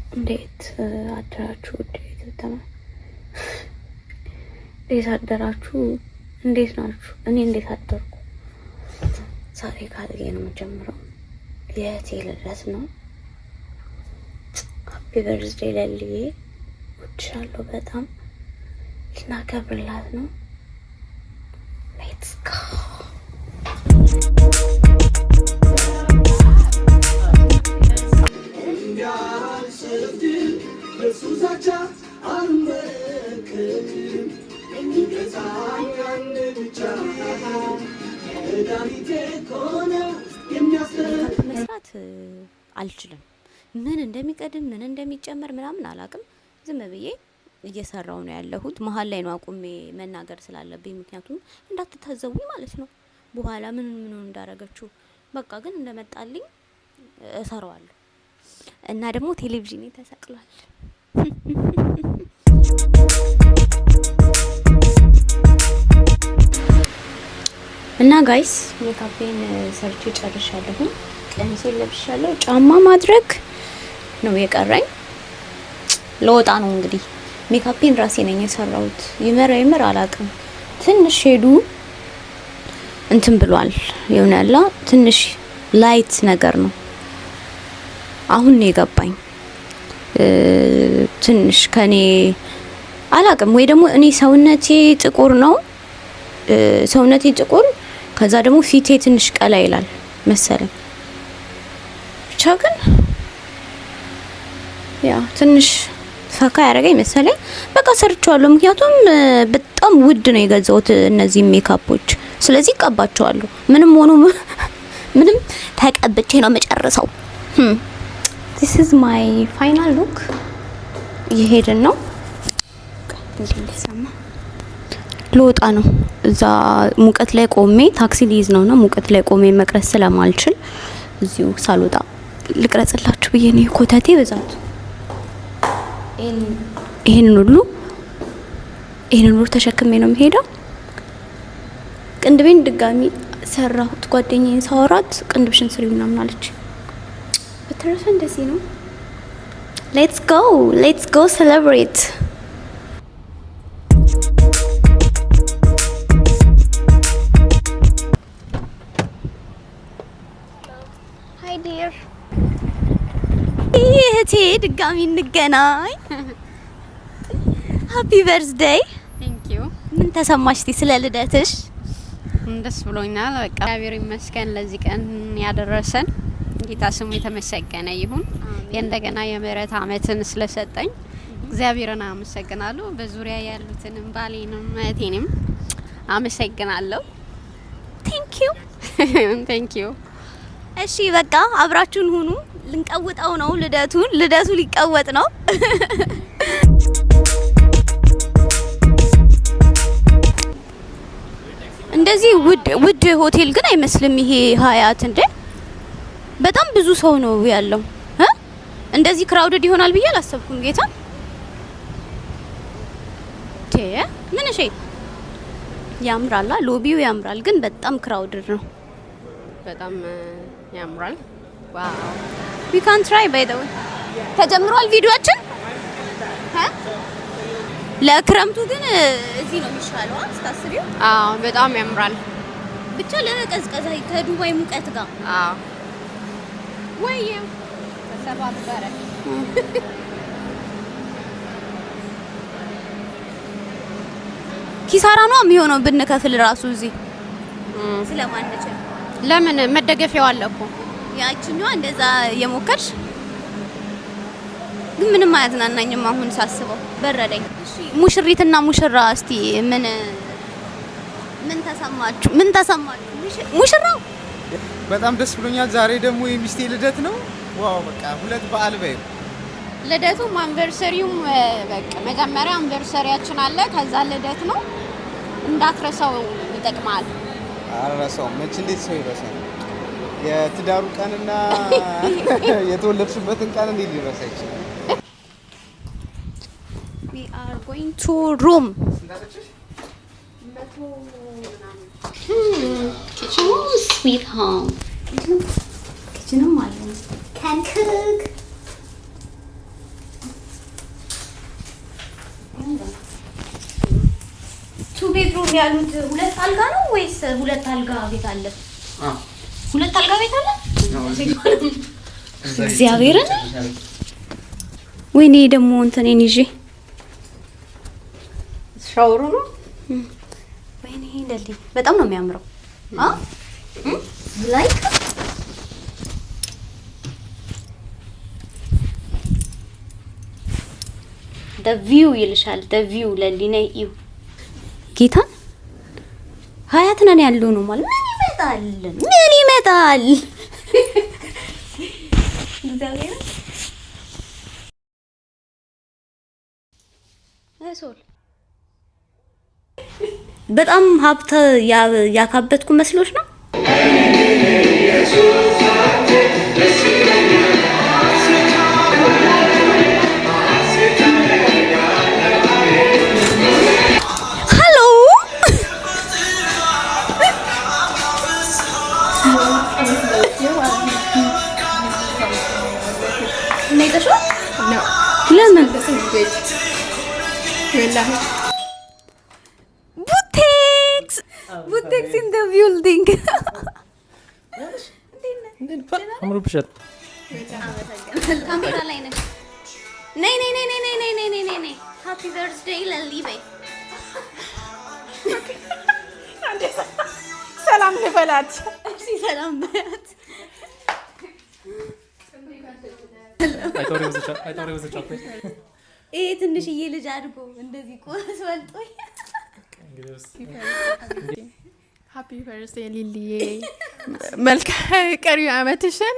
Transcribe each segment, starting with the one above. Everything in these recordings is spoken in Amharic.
እንዴት አደራችሁ? እንዴት አደራችሁ? እንዴት ናችሁ? እኔ እንዴት አደርኩ? ዛሬ ካልጌ ነው የምጀምረው። የእህቴ ልደት ነው። ሃፒ በርዝዴይ ለልዬ። እወድሻለሁ በጣም። ልናከብርላት ነው። ሌትስ ጎ። መስራት አልችልም። ምን እንደሚቀድም ምን እንደሚጨመር ምናምን አላውቅም። ዝም ብዬ እየሰራው ነው ያለሁት። መሀል ላይ ነው አቁሜ መናገር ስላለብኝ፣ ምክንያቱም እንዳትታዘቡኝ ማለት ነው። በኋላ ምን እንዳረገችው በቃ ግን እንደመጣልኝ እሰራዋለሁ። እና ደግሞ ቴሌቪዥን ተሰቅሏል። እና ጋይስ ሜካፔን ሰርቼ ጨርሻለሁ። ቀሚሴን ለብሻለሁ። ጫማ ማድረግ ነው የቀረኝ። ለወጣ ነው እንግዲህ። ሜካፔን ራሴ ነኝ የሰራሁት። ይመር አላውቅም። ትንሽ ሼዱ እንትን ብሏል። ይሆናላ ትንሽ ላይት ነገር ነው። አሁን ነው የገባኝ። ትንሽ ከኔ አላውቅም፣ ወይ ደግሞ እኔ ሰውነቴ ጥቁር ነው። ሰውነቴ ጥቁር፣ ከዛ ደግሞ ፊቴ ትንሽ ቀላ ይላል መሰለኝ። ብቻ ግን ያ ትንሽ ፈካ ያደረገኝ መሰለኝ። በቃ ሰርቻለሁ። ምክንያቱም በጣም ውድ ነው የገዛሁት እነዚህ ሜካፖች። ስለዚህ ቀባቸዋለሁ። ምንም ሆኖ ምንም ተቀብቼ ነው መጨረሰው። This is my final look. እየሄድን ነው። ልወጣ ነው። እዛ ሙቀት ላይ ቆሜ ታክሲ ሊይዝ ነውና ሙቀት ላይ ቆሜ መቅረጽ ስለማልችል እዚሁ ሳልወጣ ልቅረጽላችሁ ብዬ ነው። ኮተቴ በዛት ይሄንን ሁሉ ተሸክሜ ነው የምሄደው። ቅንድቤን ድጋሚ ሰራሁት። ጓደኛዬን ሳወራት ቅንድብሽን ስሪ ምናምን አለች። በተረፈ እንደዚህ ነው። ሌትስ ጎ ሴሌብሬት። ሃይ ዲር እህቴ፣ ድጋሚ እንገናኝ። ሃፒ በርዝዴይ። ቴንክ ዩ። ምን ተሰማሽ ስለ ልደትሽ? ደስ ብሎኛል። በቃ እግዚአብሔር ይመስገን ለዚህ ቀን ያደረሰን። ጌታ ስሙ የተመሰገነ ይሁን። የእንደገና የምህረት አመትን ስለሰጠኝ እግዚአብሔርን አመሰግናለሁ። በዙሪያ ያሉትንም ባሌንም እህቴንም አመሰግናለሁ። ቴንክ ዩ። እሺ በቃ አብራችሁን ሁኑ። ልንቀውጠው ነው ልደቱ ሊቀወጥ ነው። እንደዚህ ውድ ሆቴል ግን አይመስልም ይሄ ሀያት እንዴ! በጣም ብዙ ሰው ነው ያለው። እንደዚህ ክራውድድ ይሆናል ብዬ አላሰብኩም። ጌታ ምን እሺ፣ ያምራል፣ ሎቢው ያምራል፣ ግን በጣም ክራውድድ ነው። በጣም ያምራል። ዋው we can try by the way። ተጀምሯል ቪዲዮአችን። ለክረምቱ ግን እዚህ ነው የሚሻለው አስታስቢው። አዎ በጣም ያምራል። ብቻ ለቀዝቀዛ ከዱባይ ሙቀት ጋር ወይ ተሰባበረ። ኪሳራ ነው የሚሆነው ብንከፍል ራሱ እዚህ ስለማንችል። ለምን መደገፊያው አለ እኮ ያቺኛዋ እንደዛ የሞከርሽ ግን ምንም አያዝናናኝም። አሁን ሳስበው በረደኝ። እሺ ሙሽሪትና ሙሽራ እስቲ ምን ተሰማችሁ? ሙሽራው በጣም ደስ ብሎኛል። ዛሬ ደግሞ የሚስቴ ልደት ነው። ዋው በቃ ሁለት በዓል በይ። ልደቱም አንቨርሰሪውም በቃ መጀመሪያ አንቨርሰሪያችን አለ፣ ከዛ ልደት ነው። እንዳትረሳው ይጠቅማል። አልረሳውም። መቼ እንዴት ሰው ይረሳል? የትዳሩ ቀንና የተወለድሽበትን ቀን እንዴት ሊረሳ ይችላል? We are going to room. Oh, sweet home. kitchen አለ. Can cook. ቤድሩም ያሉት ሁለት አልጋ ነው ወይስ ሁለት አልጋ ቤት አለ? ሁለት አልጋ ቤት አለ። እግዚአብሔርን ወይኔ ደግሞ እንትኔን ይዤ ሻወሩ ነው። ወይኔ ለሊ በጣም ነው የሚያምረው። ላይክ the view ይልሻል። the view ለሊ ነይ እዩ። ጌታን ሀያት ነን ያለው ነው ማለት ምን ይመጣል? እግዚአብሔር አይሶል በጣም ሀብት ያካበትኩ መስሎሽ ነው? ለምን ቡቴክስ ኢን ዘ ቢልዲንግ አምሮብሻል። ካሜራ ላይ ነሽ። ነይ ነይ ነይ ነይ ነይ ነይ ነይ ነይ። ሃፒ በርዝዴይ ለሊቤ። ሰላም ልበላት። እሺ ሰላም በያት። ይሄ ትንሽዬ ልጅ አድጎ እንደዚህ ቆስ ወልጦኝ። ሃፒ በርዝዴይ ሊሊዬ፣ መልካም ቀሪው ዓመትሽን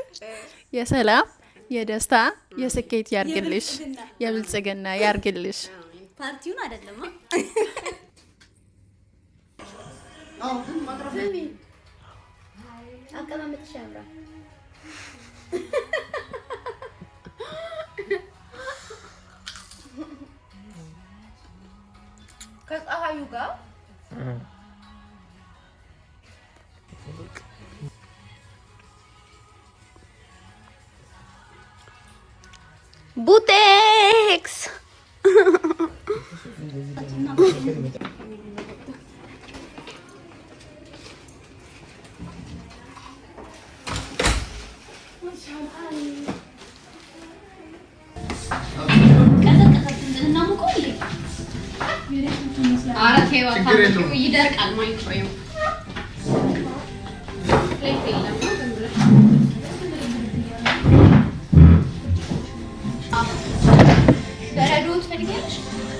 የሰላም የደስታ የስኬት ያርግልሽ፣ የብልጽግና ያርግልሽ። ፓርቲውን አይደለም አቀማመጥሽ ያምራል። ከፀሐዩ ጋር ቡቴክስ ይደርቃል ማይክሮዩ በረዶ ትፈልጊያለሽ?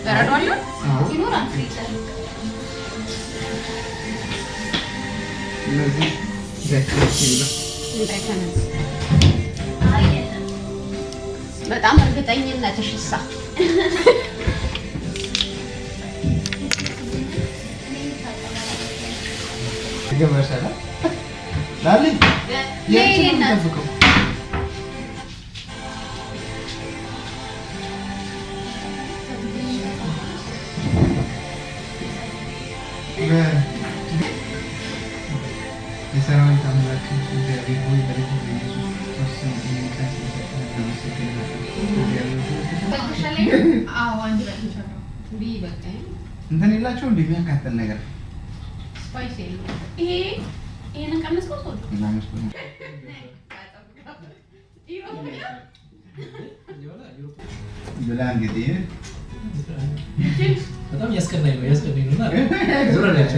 በረዶ አለ ይኖራል። በጣም እርግጠኝነትሽ እሳ ገመርሻላ ላሊ የኔና ተፈቀው የሰራዊት አምላክ እግዚአብሔር ሆይ በልጅ ኢየሱስ ክርስቶስ ስም ይቀስ እንትን የላቸው እንደ የሚያካትል ነገር ይሄንን ቀመስከው ሰው ብላ እንግዲህ በጣም ያስቀናኝ ነው እና ዞር አለች።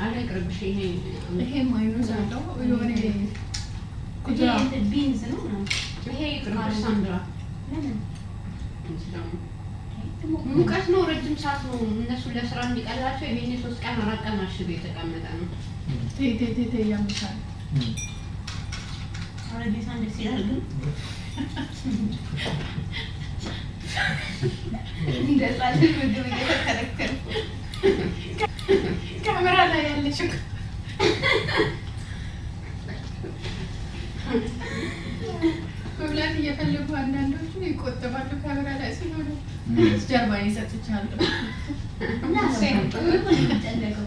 አለቅርብሽ ይሄ ማይኖዝ አለው የሆነ ቢንዝ ነው ይሄ ቅርብ ሳንድራ ሙቀት ነው። ረጅም ሰዓት ነው እነሱ ለስራ እንዲቀላቸው ይሄን 3 ቀን 4 ቀን አሽጎ የተቀመጠ ነው። ቴቴቴ ያምሳል አረዲ ሳንድስ ይላል ግን እንደዛለ ምግብ እየተከረከረ ካሜራ ላይ ያለችው መብላት እየፈለጉ አንዳንዶቹ ይቆጥባሉ። ካሜራ ላይ ሲሆኑ ጀርባዬ ሰጥቻለሁ እና ነው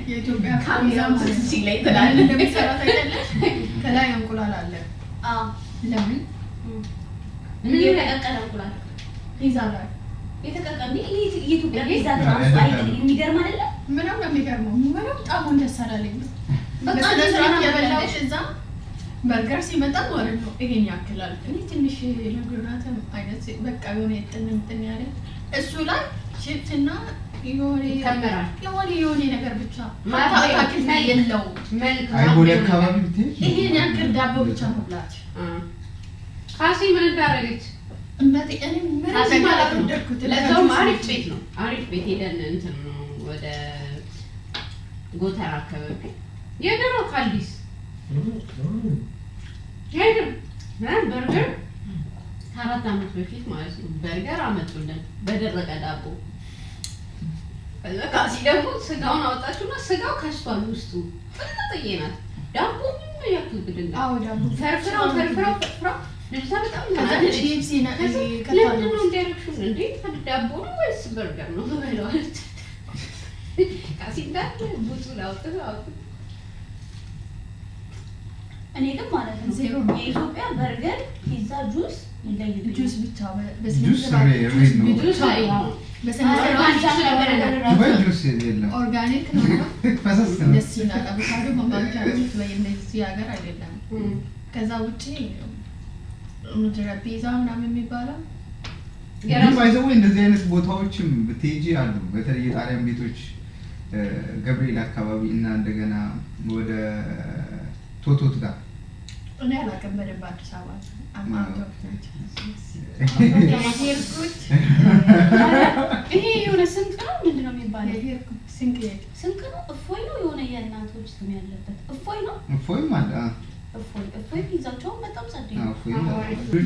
የኢትዮጵያ ካሜራ ማለት ላይ ተላለ እንደሚሰራ ታውቂያለሽ። ከላይ እንቁላል አለ። አዎ ለምን ምን የተቀቀለ እንቁላል ፒዛ ላይ የተቀቀለ የኢትዮጵያ ፒዛ ተራሱ አይደል? የሚገርም አይደለ? ምንም ነው የሚገርመው። ምንም ጣሙን ደስ አላለኝ። በቃ ለስራት የበላሁት እዛ በርገር ሲመጣ ማለት ነው ይሄን ያክላል። እኔ ትንሽ ለግራታም አይነት በቃ የሆነ ጥንጥን ያለ እሱ ላይ ቺፕስና የሆነ ነገር ብቻ ማታውቂና የለው አይቦሌ አካባቢ ብትሄድ ይሄን ያክል ዳቦ ብቻ መብላት ካሲ ምን እንዳረገች እመጤ እኔ ምን አላደረኩት። ለዛውም አሪፍ ቤት ነው። አሪፍ ቤት ሄደን እንትን ነው ወደ ጎተራ አካባቢ የድሮ ካልዲስ ሄድን በርገር 4 ዓመት በፊት ማለት ነው። በርገር አመጡልን በደረቀ ዳቦ። ካሲ ደግሞ ስጋውን አወጣችሁና ስጋው ከሽቷል ውስጡ ጥንጥዬ ናት። ዳቦ ምን ያክል ግድንጋ ፈርፍራው ልጅቷ በጣም ተናደደች። ለምንድን ነው እንዳይረግሹን እንዴ? ዳቦ ነው ወይስ በርገር ነው ብለዋለች። ካሲ እንዳለ ቡጡን አውጥተው እኔ ግን ማለት ነው የኢትዮጵያ በርገር፣ ፒዛ፣ ጁስ ይለያል። ጁስ ብቻ ጁስ ኦርጋኒክ ነው። ደስ ይላል። አቮካዶ ማማንኪያ በእነዚህ ሀገር አይደለም። ከዛ ውጪ ምድረ ፒዛ ምናምን የሚባለው ባይዘው እንደዚህ አይነት ቦታዎችም ብትሄጂ አሉ። በተለይ የጣሊያን ቤቶች ገብርኤል አካባቢ እና እንደገና ወደ ቶቶት ጋር እኔ አላውቅም በደንብ አዲስ አበባ ይሄ የሆነ ስንቅ ነው ምንድን ነው የሚባለው? ስንቅ ነው እፎይ ነው የሆነ የእናቶች ስም ያለበት እፎይ ነው። እፎይም አለ እፎይ ፒዛቸውን በጣም ጸደይ ነው።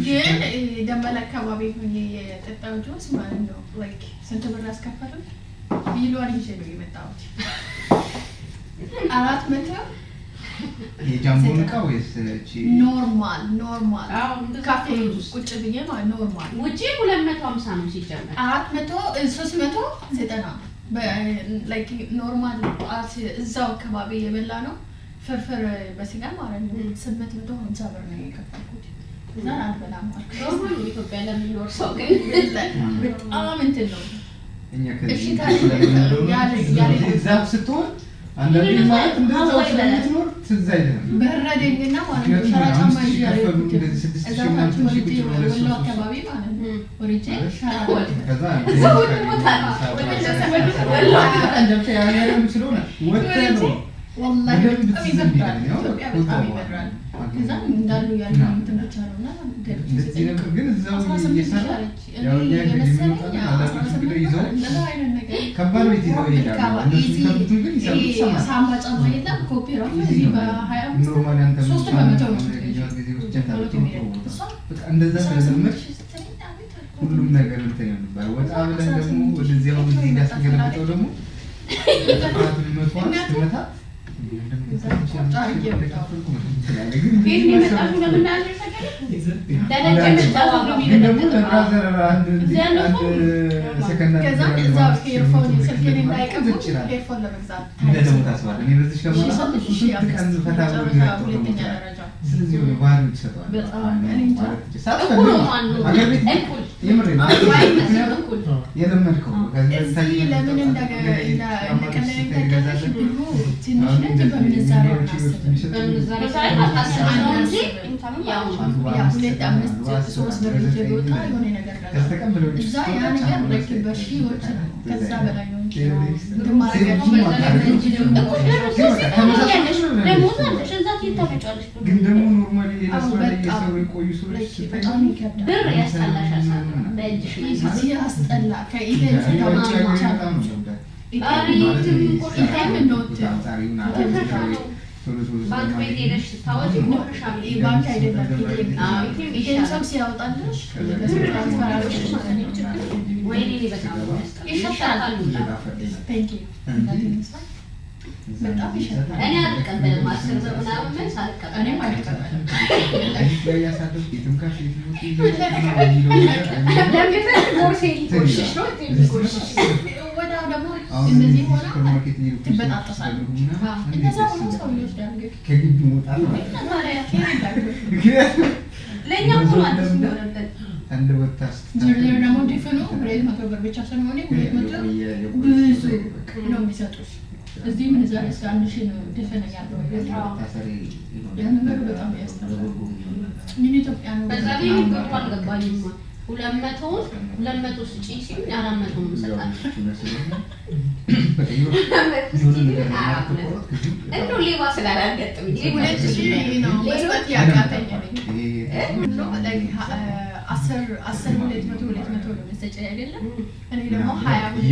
ግን ደንበል አካባቢ ሆኜ የጠጣው ጁስ ማለት ነው ላይክ ስንት ብር አስከፈለው? ቢሏን ይዤ ነው የመጣሁት 400 የጃምቦ ዕቃ ወይስ እቺ ኖርማል ካፌ ቁጭ ብዬ ማለት ኖርማል ውጪ 250 ነው ሲጀመር 400 390 ላይክ ኖርማል እዛው አካባቢ የበላ ነው። ፍርፍር በስጋ ማለት ነው 850 ብር ነው የከፈልኩት። እዛ አልበላም ማለት ነው። ኢትዮጵያ ለሚኖር ሰው ግን በጣም እንትን ነው። እኛ ከዚህ ያለ ዛፍ ስትሆን አንዳንዴ ማለት እንደዛው ስለምትኖር ትዝ አይልም። በረደኝና ማለት ነው ሸራጫማ ይያለኩት እዛ ታች ወልጄ አካባቢ ማለት ነው ወርጄ ሸራጫማ ከዛ ወላሂ በጣም ይበራል። ከዛ እንዳሉ ያለው እንትን ብቻ ነውና እንደዚህ ነበር። ግን እዛው እየሰራ ያው የመሰለኝ ከባድ ቤት ይዘው ይሄዳሉ። እነሱ ከብቱን ግን ይሰሩት ሳምባ ጫማ የለም ኮፒራው እዚህ በ25 ኖርማል አንተ ምን እንደዛ ስለዘመድ ሁሉም ነገር እንትን ነበር። ወጣ ብለን ደግሞ ወደዚህ አሁን እዚህ ያስገለብጠው ደግሞ ተፋቱን መቷል ትመታ የለመድከው ለምን ግን ደግሞ ኖርማሊ የሰሩ የቆዩ ሰዎች ብር ያስጠላሻል። በእጅሽ ያስጠላ ከኢቨንት ባንክ ቤት ሄደሽ ስታወጪ ቆሻሻ ባንክ አይደለም ሰው ሲያወጣልሽ ወይኔ በጣም ይሸጣሉ። በጣም ይሸጣል። እኔ አልቀበልም 10 ብር ምናምን መልስ አልቀበልም። እኔም አልቀበልም። አሁን እንደዚህ ሆነ ትበጣጠሳለህ። እንደዛ ሆኖ ሰው ይወስዳል። ከግቢ ይወጣል ማለት ለእኛ እኮ ማለት እንደሆነበት አንድ ወጣት ዝርዝር ደግሞ ዲፍኑ 200 ብር ብቻ ስለሆነ 200 ብዙ ነው የሚሰጡት። እዚህ ምን ዛሬ እስከ 1000 ነው ዲፍን ያለው። ያንን በጣም ያስተምራል። ምን ኢትዮጵያ ነው በዛ ላይ ገባ አልገባኝም። 200 ስጪኝ ሲል 400 መስጠት እንደው ሌባ ስላላገጠመኝ 2000 ነው መስጠት ያቃተኛል። ነው ላይ 10 200 ነው መስጠት አይደለም። እኔ ደግሞ 20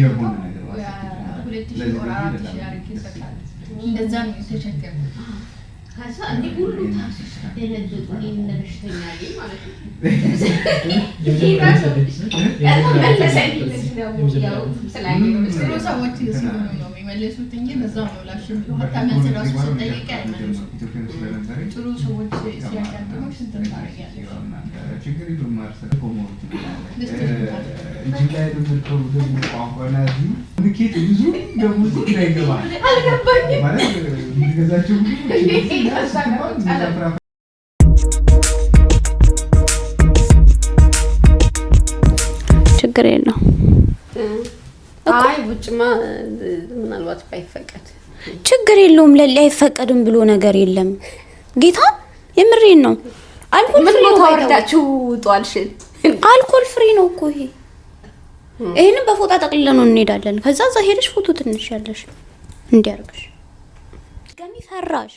2000 ወራ 4000 አርኪ ሰጣለ። እንደዛ ነው የተቸገረው። ከዛ እንዴ ሁሉ የነደጡ እንደበሽተኛ ላይ ማለት ነው። ሰዎች ሲሆኑ ነው የሚመለሱት እንጂ በዛው ነው ላሽም ሀታ መልስ ራሱ ስጠይቅ አይመልሱም። ጥሩ ሰዎች ሲያጋጥሙሽ እንትን ታደርጊያለሽ። ችግር የለውም ማለት ነው። እጅግ ላይ የምትቀሩ ደግሞ ቋንቋና እዚህ ልኬት ብዙ ደግሞ ይገባል አልገባኝም ማለት የሚገዛቸው ችግር የለውም። አይ ውጭማ ምናልባት ባይፈቀድ ችግር የለውም። ለሊ አይፈቀድም ብሎ ነገር የለም። ጌታ የምሬን ነው። አልኮል ፍሪ ነው። ታወርዳችሁ ጧልሽ አልኮል ፍሪ ነው እኮ ይሄ። ይሄንን በፎጣ ጠቅልለን እንሄዳለን። ከዛ እዛ ሄደሽ ፎቶ ትንሽ ያለሽ እንዲያርግሽ ገሚ ፈራሽ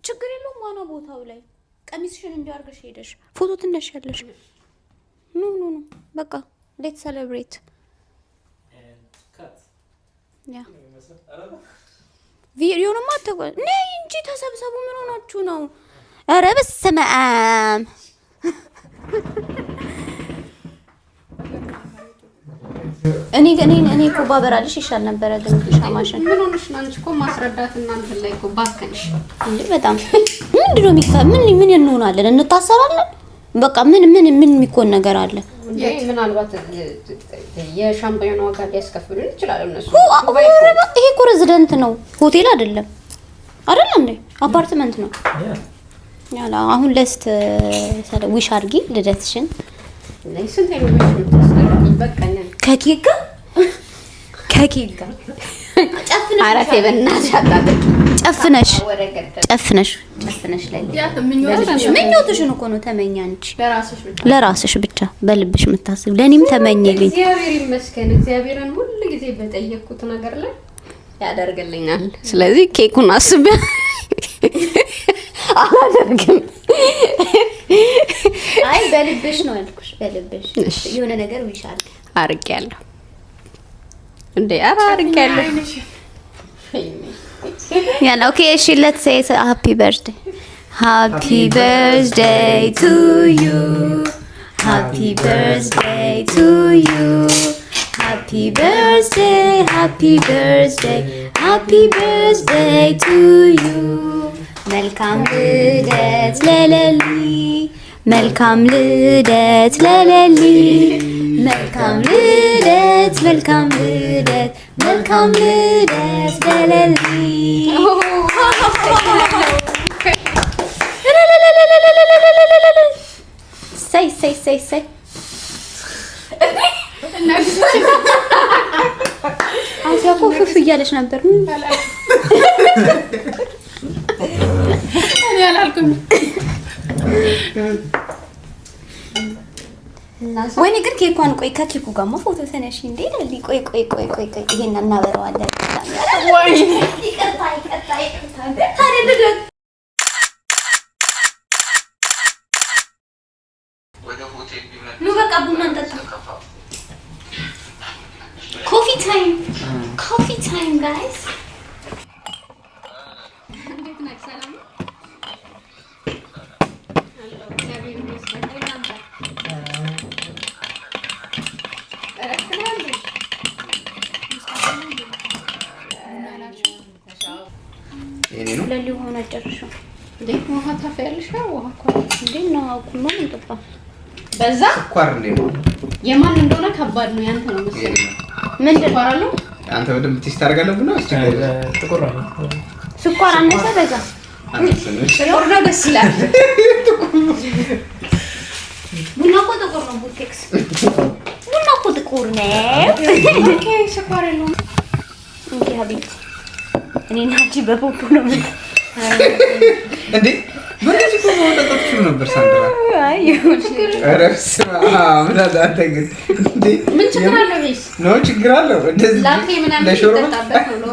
ችግር የለውም። ዋና ቦታው ላይ ቀሚስሽን እንዲያርግሽ ሄደሽ ፎቶ ትንሽ ያለሽ ኑ በቃ ሌት ሴሌብሬት ያ ቪዲዮንማ አትቆይ ነይ እንጂ ተሰብሰቡ። ምን ሆናችሁ ነው? ኧረ በስመ አብ እኔ እኮ ባበራልሽ ይሻል ነበረ። ግን ሻማሽን ምን ሆነሽ ነው? አንቺ እኮ ማስረዳት እናንተ ላይ እኮ ባከንሽ እንዴ! በጣም ምንድነው ምን እንሆናለን? እንታሰራለን። በቃ ምን የሚኮን ነገር አለ? ምናልባት የሻምፓኙን ዋጋ ሊያስከፍሉን ይችላል እነሱ። ይሄ እኮ ሬዚደንት ነው፣ ሆቴል አይደለም እንዴ? አፓርትመንት ነው። ያላ አሁን ለስት ዊሽ አድርጊ ልደትሽን ስንት ነው በቃኛ ከኬክ ጋር ጨፍነሽ አራቴ በእናትሽ አጣጥቂ ጨፍነሽ ላይ ምኞትሽን እኮ ነው ተመኛ እንጂ ለራስሽ ብቻ በልብሽ የምታስብ ለኔም ተመኘልኝ። እግዚአብሔር ይመስገን። እግዚአብሔርን ሁሉ ጊዜ በጠየቅኩት ነገር ላይ ያደርግልኛል። ስለዚህ ኬኩን አስቤ አላደርግም። አይ በልብሽ ነው ያልኩሽ። በልብሽ የሆነ ነገር ዊሻል አርቄያለሁ እንዴ? አርቄያለሁ። ያላ ኦኬ እሺ let's say happy birthday to you, happy birthday to you, happy birthday to you. መልካም ልደት ለለሊ መልካም ልደት ለለሊ መልካም ልደት ለለሊ ሰይ አዚያ እኮ ፍፍ እያለች ነበር። እኔ አላልኩም። ወይኔ ግን ኬኳን ቆይ ከኬኩ ጋርማ ፎቶ ተነሺ እንዴ ለሊ ቆይ ይሄን እናበረዋለን። ወይኔ ይቅርታ ታዲያ ልደት ኑ በቃ ቡና እንጠጣ። ኮፊ ታይም ጋይስ። እንዴት ነህ? ሰላም ነው? እግዚአብሔር ይመስገን። ለሊ ሆነ ጨርሻው እንዴት ውሃ ታፈያለሽ? ውሃ እኮ እንዴት ነው አቁሞ እንጠጣ በዛ ስኳር እንዴ ነው? የማን እንደሆነ ከባድ ነው። ያንተ ነው መሰለኝ። ምን ስኳር አለው? አንተ በደንብ ቴስት ታደርጋለህ ቡና እስቲ ጥቁር ነው ስኳር አነሰ በዛ ጥቁር ነው ደስ ይላል ቡና እኮ ጥቁር ነው ቡቴክስ ቡና እኮ ጥቁር ነው ኦኬ ስኳር የለውም እንዴ ሀቢብ እኔና አንቺ በፖፖ ነው እንዴ በዚህ እኮ መውጣት ትችሉ ነበር ሳንድራ አይ ይሁን ኧረ በስመ አብ አንተ ግን እንዴ ምን ችግር አለው ወይስ ነው ችግር አለው እንደዚህ ላቴ ምናምን ለሾርባ ይጠጣበት ነው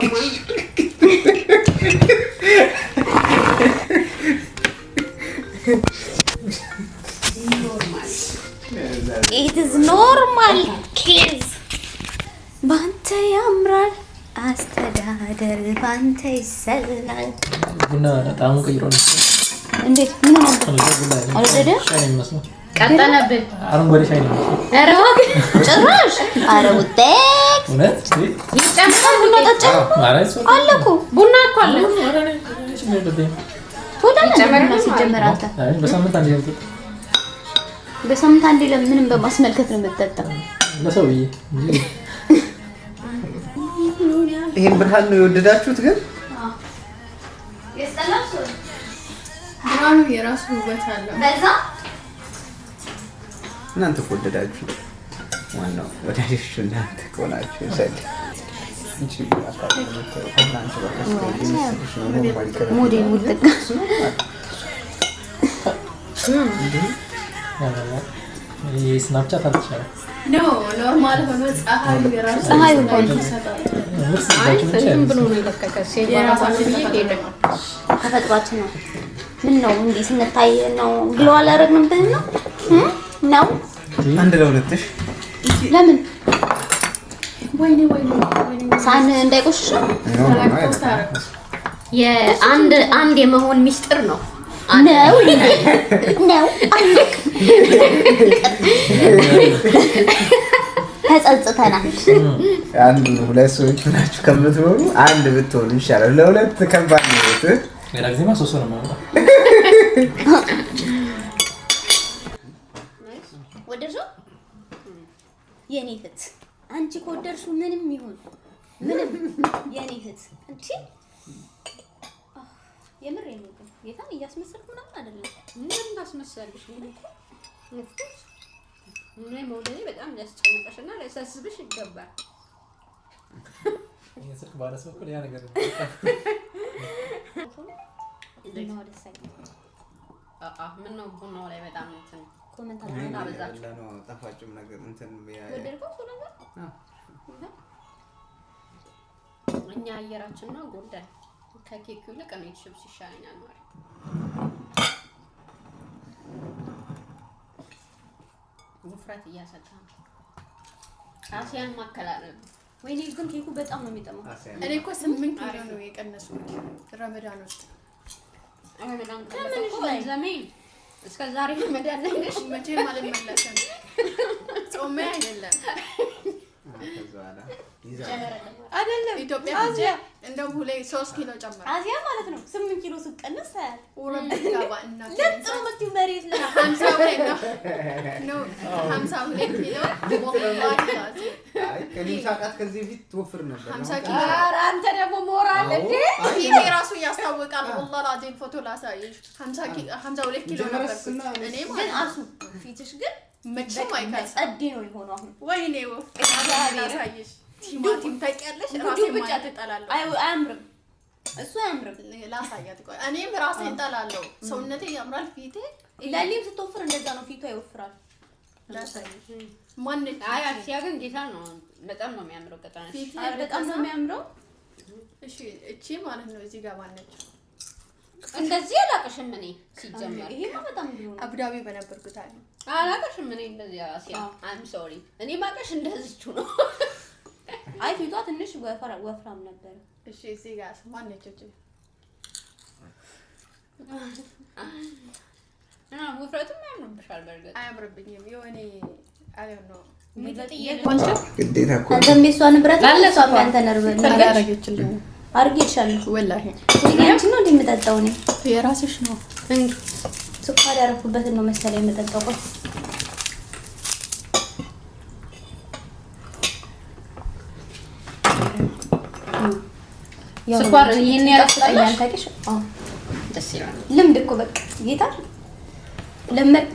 ኖርማል it is normal case ባንተ ያምራል አስተዳደር ባንተ ይሰላል ቡና ጣሙ ቀይሮ ነው እንዴት ምን ነው አልወደደ ሻይ ነው የሚመስለው ቀጠነብህ አረንጓዴ ሻይ ነው ኧረ ጭራሽ ኧረ ውጤት እውነት ይጨምራል ቡና ጠጣ ማለት አለ እኮ ቡና እኮ አለ ቡና ሲጀመር አንተ በሳምንት አንዴ ነው በሳምንት አንዴ ለምንም በማስመልከት ነው የምትጠጣው ለሰውዬ ይሄን ብርሃን ነው የወደዳችሁት ግን የስተላሱ ብርሃኑ የራሱ ውበት አለው በዛ እናንተ ወደዳችሁ ዋናው ወዳጅሽ እናንተ ቆናችሁ ሰል እንጂ አካባቢ ሞዴል ውጥቅ ስናፕቻት አልተቻለ ነው ኖርማል ሆኖ ፀሐዩ የራሱ ፀሐዩ እንኳን ይሰጣል አይ ዝም ብሎ ነው የለቀቀ ሴት የራሳችን ይሄድ ተፈጥሯችን ነው ምን ነው እንዴ ስንታይ ነው ግሎ አላረግንብህ ነው ነው አንድ ለሁለትሽ ለምን ወይኔ ሳን እንዳይቆሽሽ የአንድ የመሆን ሚስጥር ነው ነው ነው ተጸጽተናል አንድ ሁለት ሰዎች ናችሁ ከምትሆኑ አንድ ብትሆኑ ይሻላል ለሁለት ከባድ ነው ሌላ ጊዜማ ሶስት ነው ማለት ወደድሽው የኔ እህት አንቺ ከወደድሽው ምንም ይሁን ምንም የኔ እህት እንዴ የምር ነው ጌታን እያስመሰልኩ ምናምን አይደለም ምን እንዳስመሰልሽ ነው ምን መውደዴ በጣም ያስጨንቀሽና ሊያሳስብሽ ይገባል ስልክ ባለሰው እኮ ያ ነገር ነው ደስ አይልም ምን ነው ቡናው ላይ በጣም እንትን ኮሜንት አበዛችሁ ነው ጣፋጭም ነገር እንትን ወደድከው እሱ ነገር እኛ አየራችን ነው ጎልደን ከኬኩ ይልቅ ነው ቺፕስ ይሻለኛል ማለት ውፍረት እያሰጣ አሲያን ማከላረብ ወይኔ ግን ኬኩ በጣም ነው የሚጠማው እኔ እኮ 8 ኪሎ ነው የቀነስኩት ረመዳን ውስጥ ረመዳን ከምን ላይ ዘመን እስከ ዛሬ ረመዳን ላይ ነሽ መቼም አልመለስም ጾሜ አይደለም አይደለም ኢትዮጵያ ሄጄ እንደው 3 ኪሎ ጨመረ አሲያ ማለት ነው 8 ኪሎ ስቀነስ ታያል ወረደ ጋባ እና ለጥሩ መጥቶ መሬት ላይ 52 ኪሎ አይ ከሊሳቃት ከዚህ ፊት ትወፍር ነበር 50 ኪሎ ኧረ አንተ ደግሞ ሞራል እንዴ ይሄ ራሱ ያስታውቃል والله العظيم ፎቶ ላሳይሽ 52 ኪሎ ነበር እኔ ግን አሱ ፊትሽ ግን መቼም አይካስ ጸዴ ነው የሆነው አሁን ወይኔ ወፍ ላሳይሽ ቲማቲም ታውቂያለሽ ራሴ ብቻ ትጠላለሁ አያምርም እሱ አያምርም ላሳያት ቆይ እኔም ራሴን እጠላለሁ ሰውነቴ ያምራል ፊቴ ለሊም ስትወፍር እንደዛ ነው ፊቷ ይወፍራል ላሳይሽ ማን አይ አክሲያ ግን ጌታ ነው በጣም ነው የሚያምረው ቀጣናሽ ፊቴ በጣም ነው የሚያምረው እሺ እቺ ማለት ነው እዚህ ጋር ማነች እንደዚህ አላቀሽም እኔ ሲጀመር ይሄማ በጣም ብሎ ነው አቡዳቢ በነበርኩት አይደል አላቀሽም እኔ እንደዚህ አሲያ አም ሶሪ እኔ ማቀሽ እንደዚህው ነው አይ ፊቷ ትንሽ ወፍራም ነበር እሺ እዚህ ጋር ማነች እቺ እና ውፍረቱም ያምርብሻል በርግጥ አያምርብኝም የሆነ አይደል ነው ግዴታ እኮ አንተም የሷ ንብረት ለሷ አንተ ነርበል ታረጋግችልኝ አርጌልሻለሁ ወላሂ ወይኔ ነው እንደምጠጣው ነው የራስሽ ነው ስኳር ያረኩበትን ነው መሰለኝ የምጠጣው ቆይ ስኳር ይሄን ያላስጠላል ታውቂሽ? አዎ ደስ ይላል። ልምድ እኮ በቃ ጌታ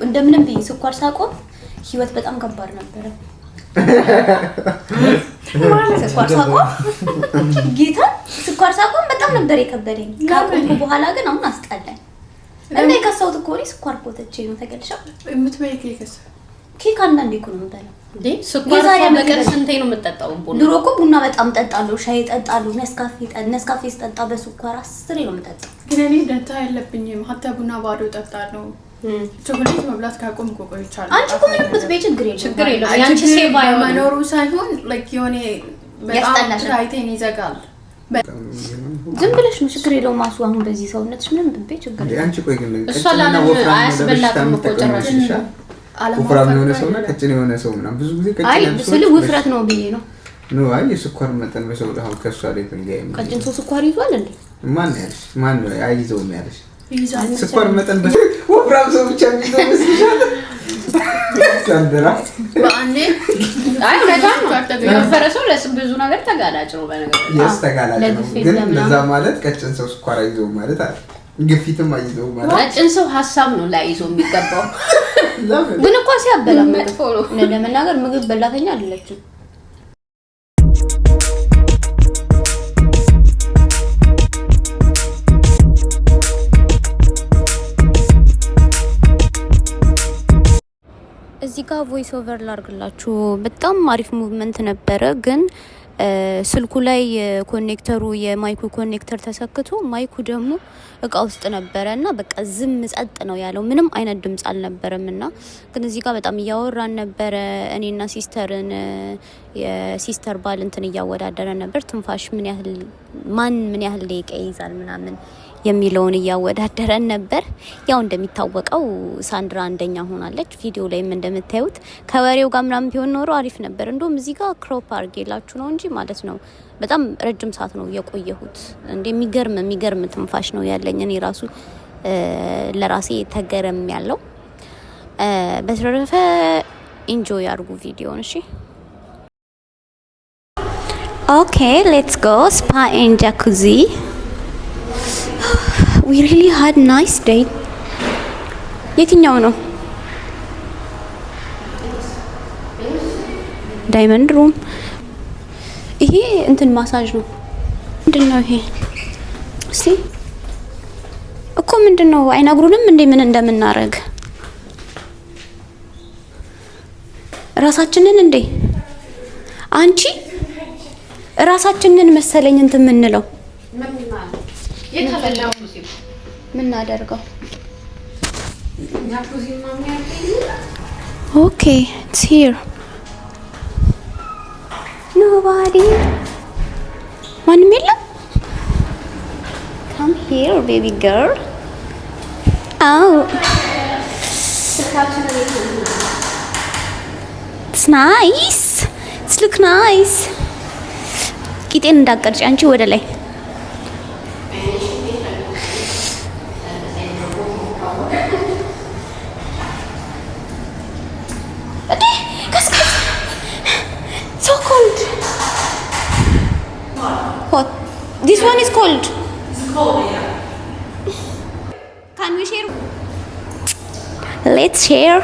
እንደምንም ብዬ ስኳር ሳቆም ህይወት በጣም ከባድ ነበረ። ስኳር ሳቆም ጌታ ስኳር ሳቆም በጣም ነበር የከበደኝ። ካቆምኩ በኋላ ግን አሁን አስጠላኝ። እና የከሳሁት እኮ እኔ ስኳር ኮተቼ ነው ተገልሻ የምትበይ ኬክ አንዳንዴ እኮ ነው የምበላው። እንዴ ስኳር በቀን ስንቴ ነው የምትጠጣው? ድሮ እኮ ቡና በጣም ጠጣለሁ፣ ሻይ ጠጣለሁ፣ ነስካፌ ስጠጣ በስኳር 10 ነው የምጠጣው። ግን እኔ ደንታ የለብኝም። ሀታ ቡና ባዶ ጠጣለሁ። ቾኮሌት መብላት ካቆምኩ ቆይቻለሁ። አንቺ እኮ ምንም ብትበይ ችግር የለውም። ያንቺ ሴቫ መኖሩ ሳይሆን ላይክ የሆነ በጣም ራይቴን ይዘጋል። ዝም ብለሽ ነው ችግር የለውም። ማሱ አሁን በዚህ ሰውነትሽ ምንም ብትበይ ችግር የለውም። አንቺ ቆይ ግን እሷ ለምን አያስበላትም እኮ ጭራሽ ወፍራም የሆነ ሰውና ቀጭን የሆነ ሰው ምናምን ብዙ ጊዜ ቀጭን አይ ስለ ውፍረት ነው ብዬ ነው። ነው አይ የስኳር መጠን በሰው አሁን ከሷ ላይ ተንጋይ ቀጭን ሰው ስኳር ይዟል እንዴ? ማን ነው አይዘውም ያለሽ? ይዛል ስኳር መጠን በሰው ወፍራም ሰው ብቻ የሚይዘው መስልሻል? ሳንደራ በአንዴ አይ ለታን የወፈረ ሰው ብዙ ነገር ተጋላጭ ነው። በነገር ተጋላጭ ነው። ግን ለዛ ማለት ቀጭን ሰው ስኳር አይዘውም ማለት አይደል? ግፊትም አይዘው ማለት ቀጭን ሰው ሀሳብ ነው ላይዞ የሚገባው። ግን እኮ ሲያበላ መጥፎ ነው። ለመናገር ምግብ በላተኛ አይደለችም። እዚህ ጋር ቮይስ ኦቨር ላርግላችሁ። በጣም አሪፍ ሙቭመንት ነበረ ግን ስልኩ ላይ ኮኔክተሩ የማይኩ ኮኔክተር ተሰክቶ ማይኩ ደግሞ እቃ ውስጥ ነበረ እና በቃ ዝም ጸጥ ነው ያለው። ምንም አይነት ድምጽ አልነበረም እና ግን እዚህ ጋር በጣም እያወራን ነበረ። እኔና ሲስተርን የሲስተር ባል እንትን እያወዳደረ ነበር። ትንፋሽ ማን ምን ያህል ደቂቃ ይይዛል ምናምን የሚለውን እያወዳደረን ነበር። ያው እንደሚታወቀው ሳንድራ አንደኛ ሆናለች። ቪዲዮ ላይም እንደምታዩት ከወሬው ጋር ምናምን ቢሆን ኖሮ አሪፍ ነበር። እንደውም እዚህ ጋር ክሮፕ አድርጌላችሁ ነው እንጂ ማለት ነው በጣም ረጅም ሰዓት ነው የቆየሁት። የሚገርም ትንፋሽ ነው ያለኝ። እኔ ራሱ ለራሴ ተገረም ያለው። በተረፈ ኢንጆይ አድርጉ ቪዲዮን። እሺ ኦኬ ሌትስ ጎ ስፓ ኤንድ ጃኩዚ we really had nice day። የትኛው ነው ዳይመንድ ሩም? ይሄ እንትን ማሳጅ ነው። ምንድነው ይሄ? እስቲ እኮ ምንድነው አይነግሩንም እንዴ ምን እንደምናረግ ራሳችንን እንዴ? አንቺ ራሳችንን መሰለኝ እንትን ምንለው ምን እናደርገው? ኦኬ ኢትስ ሂር ኖባዲ ማንም የለም። ካም ሂር ቤቢ ገርል። አው ኢትስ ናይስ ኢትስ ሉክ ናይስ። ቂጤን እንዳቀርጭ አንቺ ወደ ላይ This one is cold. It's cold, yeah. Can we share? Let's share.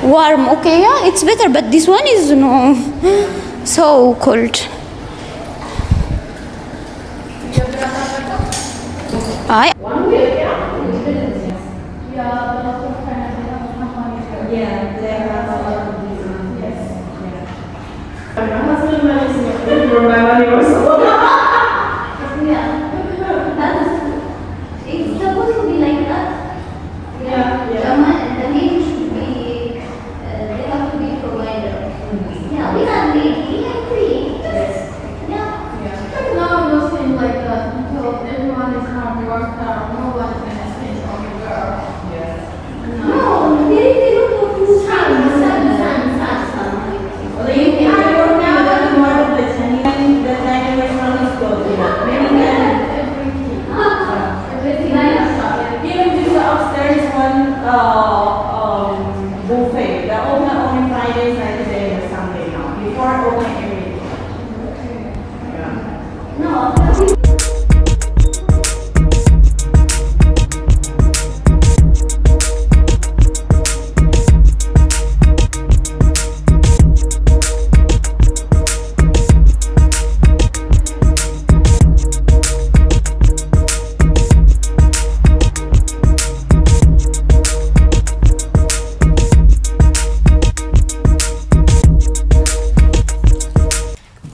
Warm, okay, yeah, it's better, but this one is no so cold. I.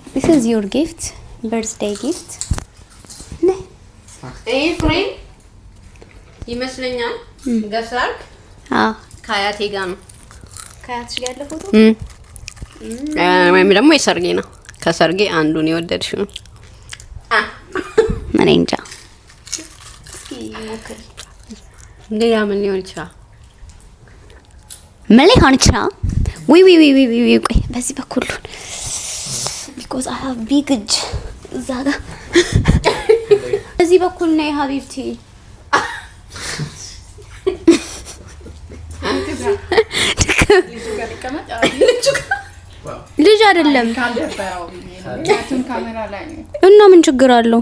This is your gift, birthday gift. ፍሬም ይመስለኛል ገሳርክ ከአያቴ ጋር ነው። ከአያትሽ ጋር ያለ ፎቶ ወይም ደግሞ የሰርጌ ነው። ከሰርጌ አንዱን የወደድሽው እኔ እንጃ። ሌላ ምን ሊሆን ይችላል? ምን ሊሆን ይችላል? ዊ ቆይ በዚህ በኩል because I have big edge እዛ ጋር በዚህ በኩል ነው ሀቢብቲ። ልጅ አይደለም እና ምን ችግር አለው?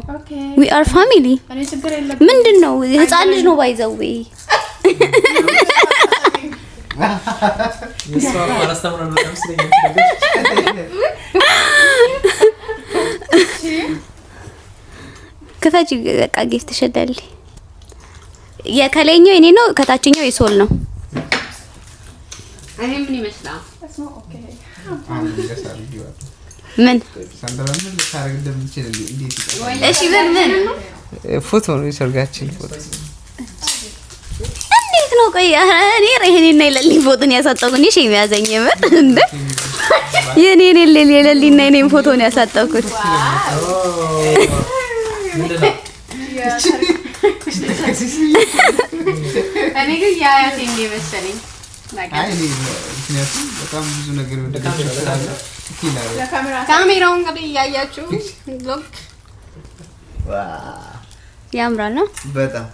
we are family ምንድነው? ህፃን ልጅ ነው ባይዘው ክፈች በቃ ጊፍት ሸደል የከለኛው የኔ ነው፣ ከታችኛው የሶል ነው። አይ ምን ይመስላል? ምን ሳንደራን ልታረግ እንደምትችል እንዴት ይጣላል? እሺ ምን ፎቶ ነው የሰርጋችን ፎቶ እንዴት ነው? ቆይ እኔ ረህኔና የለልኝ ፎቶን ያሳጠቁኝ እሺ የሚያዘኝ ማለት እንደ የኔ የለልኝና የኔን ፎቶን ያሳጠቁት ምንድነው? እኔ ግን ያያቴ እንደመሰለኝ አይ እኔ ምክንያቱም በጣም ብዙ ነገር ወደ ካሜራውን እንግዲህ እያያችሁ ሎክ ያምራል ነው በጣም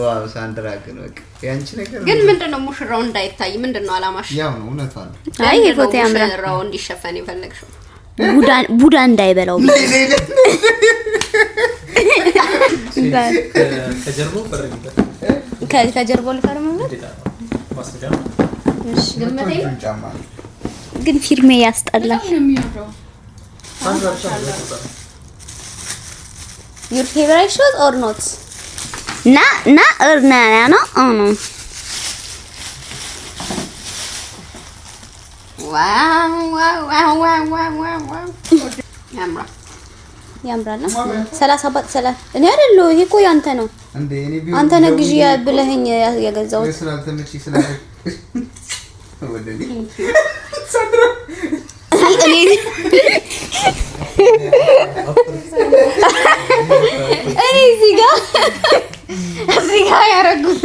ዋው። ሳንድራ ግን በቃ ያንቺ ነገር ግን ምንድነው ሙሽራው እንዳይታይ ምንድነው አላማሽ? ያው ነው እውነቷ ነው። አይ ፎቶ ያምራል። ሙሽራው እንዲሸፈን ይፈልግሽው ቡዳ እንዳይበላው ከጀርባው ፈረግበት ከጀርባው ልፈርምበት። እሺ ግምቴ ግን ፊርሜ ያስጠላል። Your favorite shoes or not? Na or na no? Oh no. ዋው ያምራል። 37 እኔ አይደለሁ ይሄ እኮ ያንተ ነው። አንተ ነህ ግዢ ብለኸኝ የገዛሁት። እኔ እዚህ ጋር ያረጉት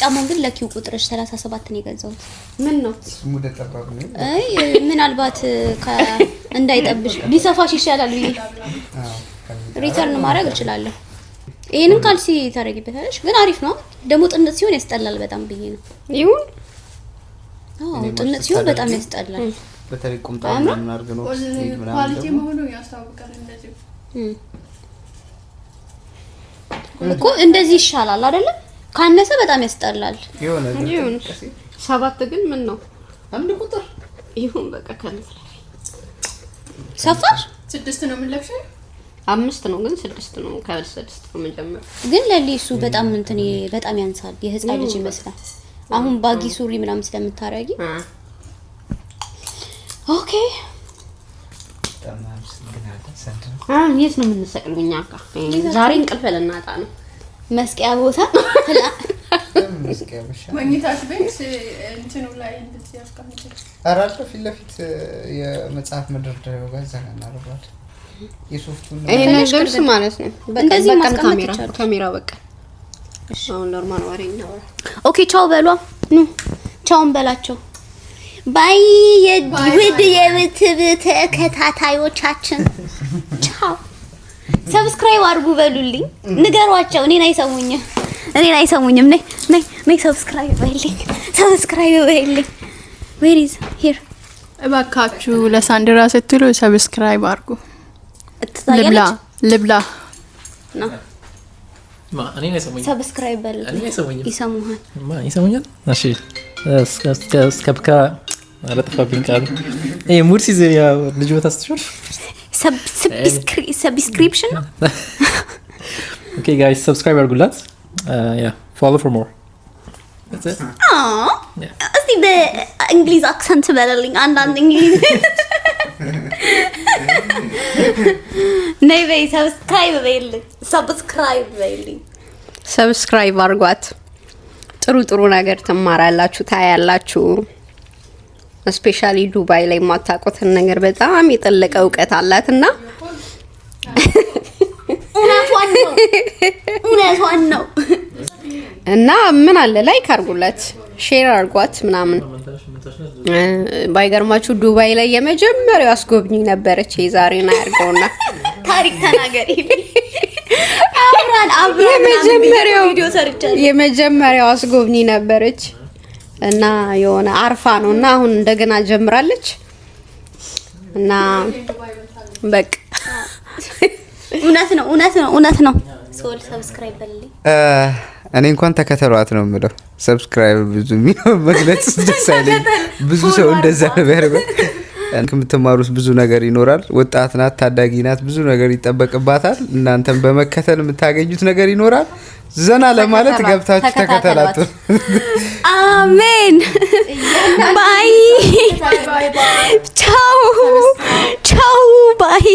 ጫማውን ግን ለኪው ቁጥርሽ 37 ነው የገዛሁት። ምን ነው ሙደ ተባብ ነው። አይ ምናልባት እንዳይጠብሽ ሊሰፋሽ ይሻላል ብዬ ሪተርን ማድረግ እችላለሁ። ይሄንን ካልሲ ታረጊበታለሽ። ግን አሪፍ ነው ደግሞ ጥንት ሲሆን ያስጠላል በጣም ብዬ ነው። ይሁን ጥንት ሲሆን በጣም ያስጠላል። በተለይ ቁምጣ ምናምን አድርገን ነው ኳሊቲ መሆኑ ያስታውቃል። እንደዚህ እኮ እንደዚህ ይሻላል አይደለ? ካነሰ በጣም ያስጠላል። ይሁን 7 ግን ምን ነው አንድ ቁጥር ይሁን በቃ ከልፍ ሰፋሽ 6 ነው የምንለብሰው 5 ነው ግን 6 ነው ከ6 ነው መጀመር ግን ለሊሱ በጣም እንትን በጣም ያንሳል። የህፃን ልጅ ይመስላል። አሁን ባጊ ሱሪ ምናምን ስለምታረጊ ኦኬ የት ነው የምንሰቅለው? እኛ ጋር ዛሬ እንቅልፍ ለናጣ ነው መስቀያ ቦታ መስቀያ ብቻ መኝታሽ ቤት እንትኑ ላይ እንደዚህ ያስቀምጣል። አራጣ ፊት ለፊት የመጽሐፍ መደርደሪያው ጋር ዘና እናደርጋለን። የሶፍቱን ይሄ ነገር ማለት ነው። እንደዚህ በቃ ማስቀመጥ ካሜራ በቃ አሁን ኖርማል ወሬ ነው። ኦኬ ቻው በሏ። ኑ ቻውን በላቸው። ባይ የውድ የዩቲዩብ ተከታታዮቻችን ቻው። ሰብስክራይብ አድርጉ በሉልኝ። ንገሯቸው። እኔን አይሰሙኝም። ነይ ሰብስክራይብ በይልኝ። Where is here? እባካችሁ ለሳንድራ ስትሉ ሰብስክራይብ አድርጉ። ልብላ ነው እኔ ነው ሰሞኝ ሰብስክራይብ በል ይሰሙሃል ይሰሙኛል። እሺ እስከብካ አለጠፋብኝ ቃሉ ሙድ ሲዝ ልጅ ቦታ ስትሾል ሰብስክሪፕሽን ነው። ኦኬ ጋይስ ሰብስክራይብ አድርጉላት። ያ ፎሎ ፎር ሞር እስቲ በእንግሊዝ አክሰንት በለልኝ አንዳንድ እንግሊዝ ነይ በይ ሰብስክራይብ በይልኝ ሰብስክራይብ አድርጓት። ጥሩ ጥሩ ነገር ትማራላችሁ፣ ታያላችሁ። ስፔሻሊ ዱባይ ላይ የማታውቁትን ነገር በጣም የጠለቀ እውቀት አላትና እውነቷን ነው እና ምን አለ ላይክ አድርጉላት፣ ሼር አድርጓት ምናምን። ባይገርማችሁ ዱባይ ላይ የመጀመሪያው አስጎብኝ ነበረች። የዛሬና ያርገውና ታሪክ ተናገሪ። የመጀመሪያው አስጎብኝ ነበረች እና የሆነ አርፋ ነውና አሁን እንደገና ጀምራለች እና በቃ እውነት ነው። ሶል ሰብስክራይብ በልልኝ። እኔ እንኳን ተከተሏት ነው የምለው። ሰብስክራይብ ብዙ መግለጽ ደስ አይለኝ። ብዙ ሰው እንደዛ ነው ያደርጋል። ከምትማሩት ብዙ ነገር ይኖራል። ወጣት ናት፣ ታዳጊ ናት፣ ብዙ ነገር ይጠበቅባታል። እናንተም በመከተል የምታገኙት ነገር ይኖራል። ዘና ለማለት ገብታችሁ ተከተላቱ። አሜን። ባይ ቻው ባይ